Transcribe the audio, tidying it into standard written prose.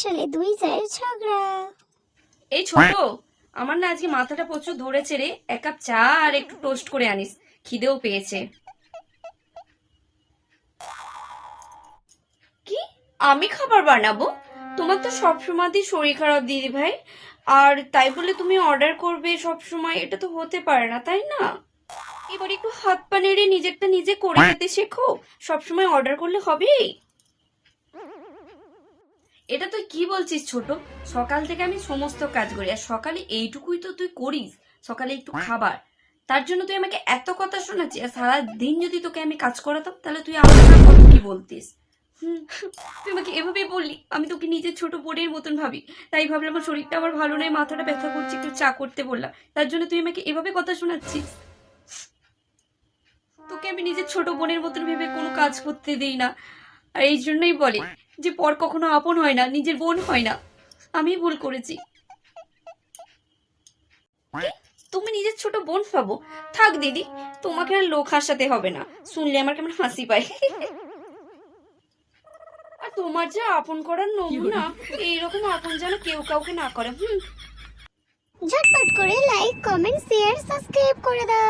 সালে দুই জায়ের ঝগড়া। এই ছোট, আমার না আজকে মাথাটা প্রচুর ধরেছে রে। এক কাপ চা আর একটু টোস্ট করে আনিস, খিদেও পেয়েছে। কি? আমি খাবার বানাবো? তোমার তো সবসময়ই শরীর খারাপ দিদি ভাই, আর তাই বলে তুমি অর্ডার করবে সব সময়? এটা তো হতে পারে না, তাই না? এবার একটু হাত পা নেড়ে নিজেরটা নিজে করে খেতে শেখো। সবসময় অর্ডার করলে হবে? এটা তুই কি বলছিস ছোট? সকাল থেকে আমি সমস্ত কাজ করি, আর সকালে এইটুকুই তো তুই করিস, সকালে একটু খাবার। তার জন্য তুই আমাকে এত কথা শোনাচ্ছিস? আর সারাদিন যদি তোকে আমি কাজ করাতাম তাহলে তুই আমাকে না কত কি বলতিস। তুই আমাকে এভাবেই বললি? আমি তোকে নিজের ছোট বোনের মতন ভাবি, তাই ভাবলাম আমার শরীরটা আমার ভালো নয়, মাথাটা ব্যথা করছে, একটু চা করতে বললাম, তার জন্য তুই আমাকে এভাবে কথা শোনাচ্ছিস? তোকে আমি নিজের ছোট বোনের মতন ভেবে কোনো কাজ করতে দিই না। আর এই জন্যই বলে যে পর কখনো আপন হয় না, নিজের বোন হয় না। আমি ভুল করেছি। তুমি নিজের ছোট বোন পাবো? থাক দিদি, তোমাকে আর লোক হাসাতে হবে না, শুনলে আমার কেমন হাসি পায়। আর তোমার যা আপন করার নমুনা, এইরকম আপন যেন কেউ কাউকে না করে। ঝটপট করে লাইক, কমেন্ট, শেয়ার, সাবস্ক্রাইব করে দাও।